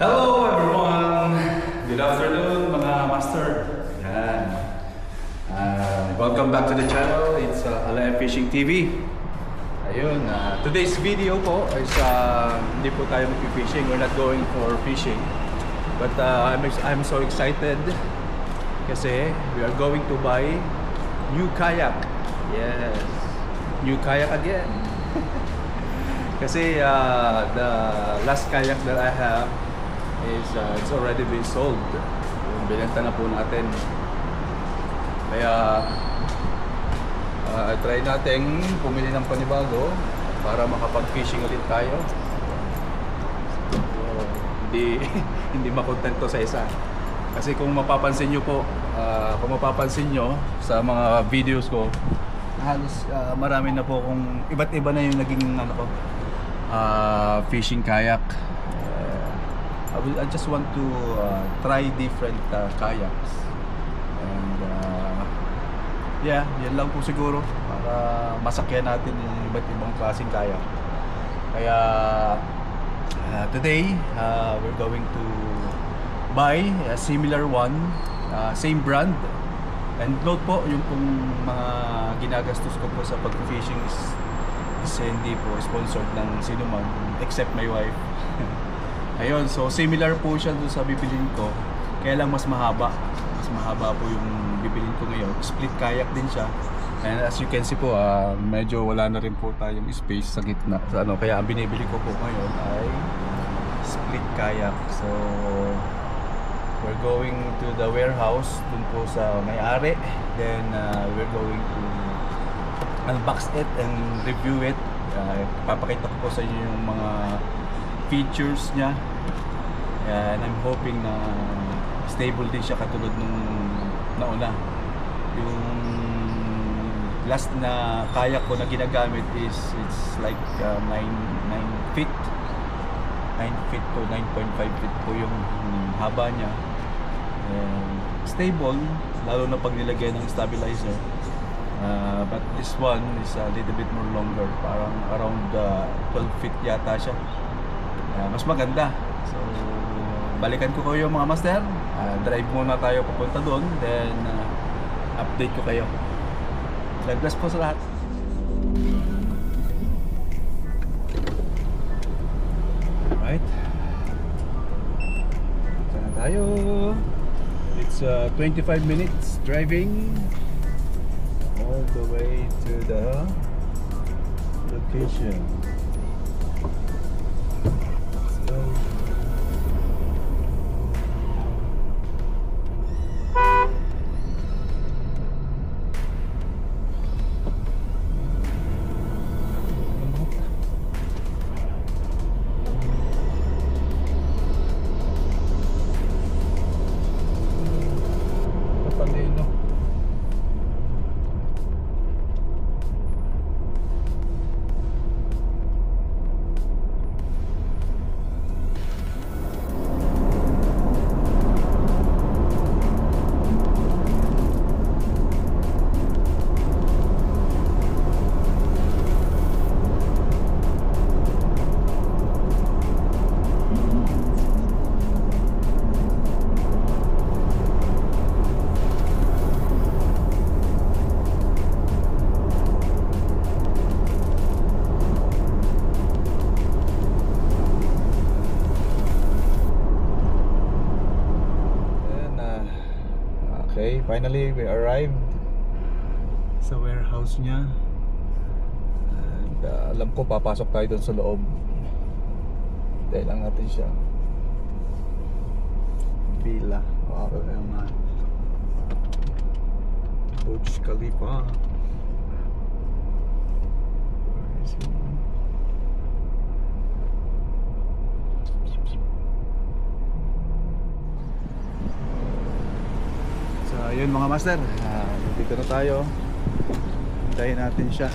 Hello everyone! Good afternoon mga master. Yan. Welcome back to the channel. It's Alaya Fishing TV. Ayun, today's video po is hindi po tayo mag-fishing. We're not going for fishing. But I'm so excited kasi we are going to buy new kayak. Yes, new kayak again. Kasi the last kayak that I have is it's already been sold. Binenta na po natin. Kaya try natin pumili ng panibago para makapag-fishing ulit tayo. So, hindi makontento sa isa. Kasi kung mapapansin nyo po, sa mga videos ko, halos marami na po kung iba't iba na yung naging fishing kayak. I just want to try different kayaks, and yeah, yan lang po siguro para masakyan natin yung iba't ibang klaseng kayak. Kaya today we're going to buy a similar one, same brand. And note po, yung pong mga ginagastos ko po sa pag-fishing is hindi po sponsored ng sino man except my wife. Ayun, so similar po siya doon sa bibilin ko, kaya lang mas mahaba. Mas mahaba po yung bibilin ko ngayon. Split kayak din siya. And as you can see po, medyo wala na rin po tayong space sa gitna. So, kaya ang binibili ko po ngayon ay split kayak. So we're going to the warehouse dun po sa may-ari. Then we're going to unbox it and review it. Papakita ko po sa inyo yung mga features niya. And I'm hoping na stable din siya katulad nung nauna. Yung last na kayak ko na ginagamit is it's like 9 feet. 9 feet to 9.5 feet po yung haba niya. And stable, lalo na pag nilagay ng stabilizer. But this one is a little bit more longer, parang around 12 feet yata siya. Mas maganda. So balikan ko kayo mga master. Drive muna tayo papunta doon, then update ko kayo. God bless po sa lahat. Alright, sana tayo. It's 25 minutes driving all the way to the location. So okay, finally we arrived sa warehouse niya. And alam ko papasok tayo doon sa loob. Hintayin lang natin siya. Villa. Wow, naman. Burj Khalifa. Where is he? So yun mga master, dito na tayo. Hintayin natin siya.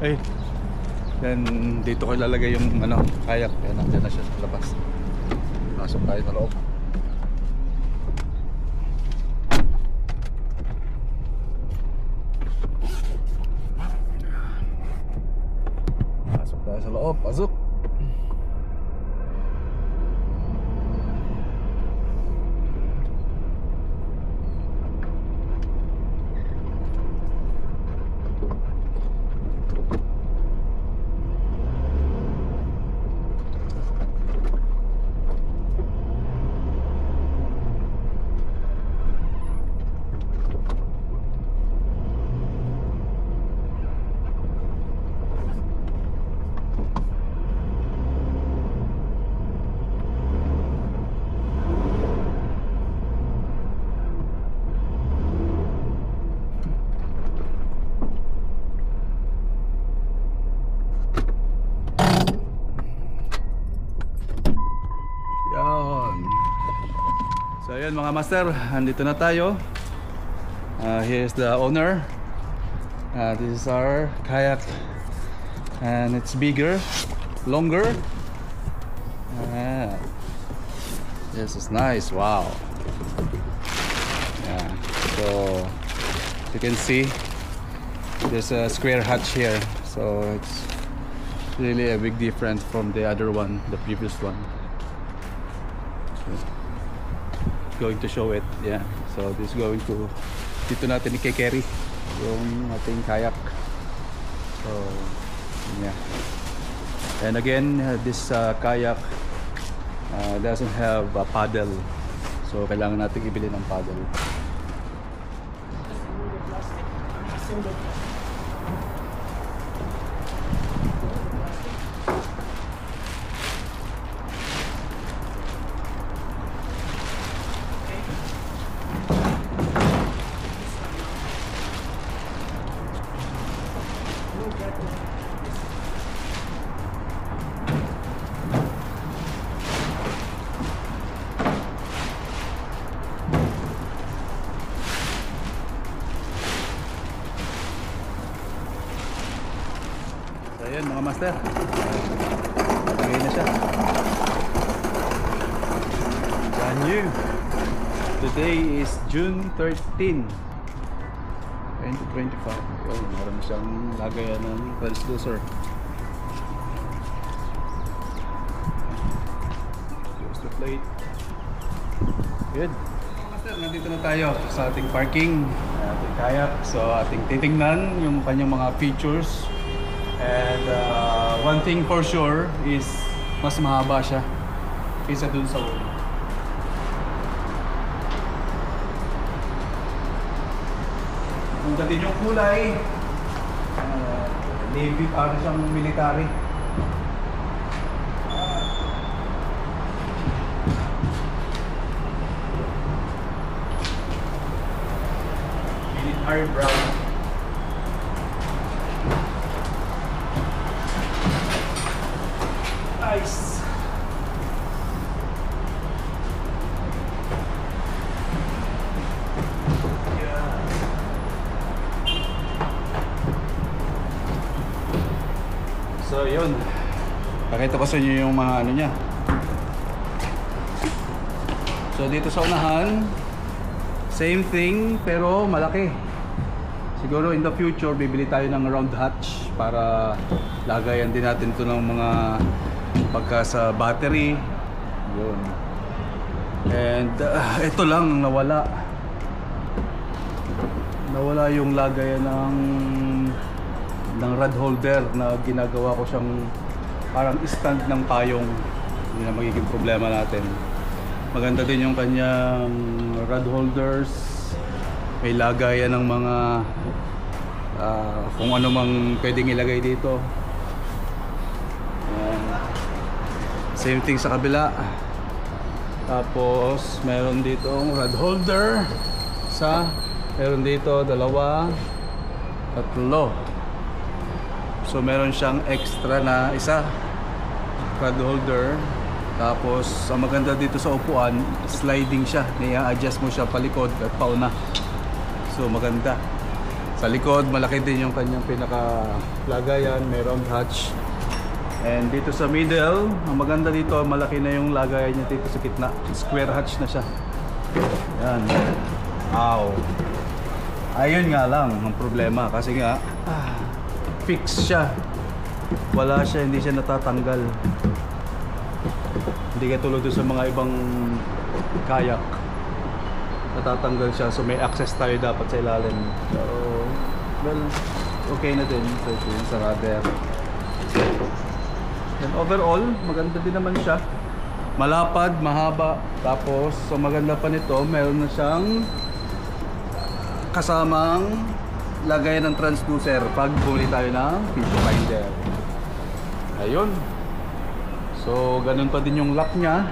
Ay, then dito ko ilalagay yung kayak. Yan, nandiyan na siya sa labas. Pasok tayo sa loob. Pasok tayo sa loob. Pasok. So ayun mga master, andito na tayo. Here's the owner. This is our kayak, and it's bigger, longer. This is nice. Wow. Yeah. So you can see there's a square hatch here, so it's really a big difference from the other one, the previous one. Going to show it, yeah. So this is going to, dito natin i-carry yung ating kayak. So yeah. And again, this kayak doesn't have a paddle, so kailangan natin ibili ng paddle. Ayan mga master, lagay na siya. Brand new. Today is June 13, 2025. Ayan, meron na siyang lagayan ng transducer. Here's the plate. Good. Mga master, nandito na tayo sa ating parking, ating kayak. So ating titingnan yung kanyang mga features. And one thing for sure is mas mahaba siya kaysa dun sa una. Kung din yung kulay, navy, parang siyang military. Military brown. Nice. Yeah. So yun, pakita ko sa inyo yung mga ano niya. So dito sa unahan, same thing pero malaki. Siguro in the future bibili tayo ng round hatch para lagayan din natin ito ng mga pagka sa battery yun. And ito lang nawala yung lagayan ng rod holder na ginagawa ko siyang parang stand ng payong. Yun ang magiging problema natin. Maganda din yung kanyang rod holders, may lagayan ng mga kung ano mang pwedeng ilagay dito. Same thing sa kabila. Tapos meron dito rod holder, meron dito dalawa, tatlo. So meron siyang extra na isa rod holder. Tapos ang maganda dito sa upuan, sliding siya, i-adjust mo siya palikod at pauna. So maganda. Sa likod malaki din yung kanyang pinaka lagayan, may round hatch. And dito sa middle, ang maganda dito, malaki na yung lagayan niya dito sa gitna. Square hatch na siya. Yan. Ow. Ayun nga lang ang problema kasi nga fix siya. Wala siya, hindi siya natatanggal. Hindi katulad sa mga ibang kayak. Natatanggal siya, so may access tayo dapat sa ilalim. So, well, okay na din. So, ito yung sa rudder. And overall, maganda din naman siya. Malapad, mahaba. Tapos, so maganda pa nito, meron na siyang kasamang lagayan ng transducer pag bumili tayo ng fish finder. Ayun. So, ganun pa din yung lock niya.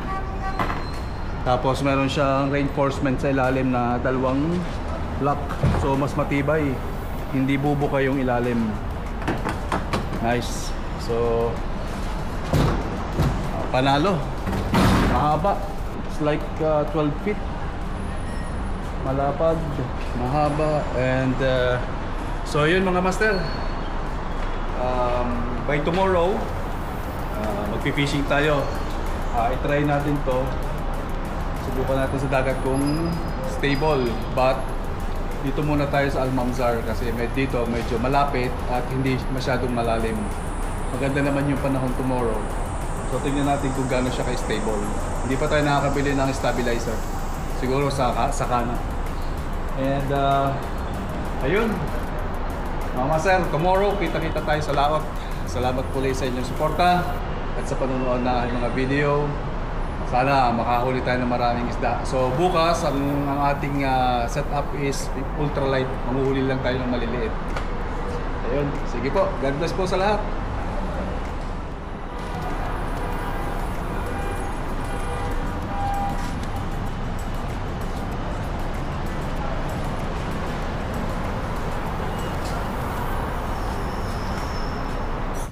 Tapos, meron siyang reinforcement sa ilalim na dalawang lock. So, mas matibay. Hindi bubuka yung ilalim. Nice. So, panalo. Mahaba. It's like 12 feet. malapad, mahaba, and so yun mga master. By tomorrow, magpi-fishing tayo. I-try natin to. Subukan natin sa dagat kung stable, but dito muna tayo sa Almanzar kasi dito medyo malapit at hindi masyadong malalim. Maganda naman yung panahon tomorrow. So tingnan natin kung gaano siya ka-stable. Hindi pa tayo nakakabili ng stabilizer. Siguro sa kana. And ayun. Mga sir, tomorrow kita-kita tayo sa laot. Salamat po sa inyong suporta at sa panonood ng aking mga video. Sana makahuli tayo ng maraming isda. So bukas ang ating setup is ultralight. Manguhuli lang tayo ng maliliit. Ayun, sige po. God bless po sa lahat.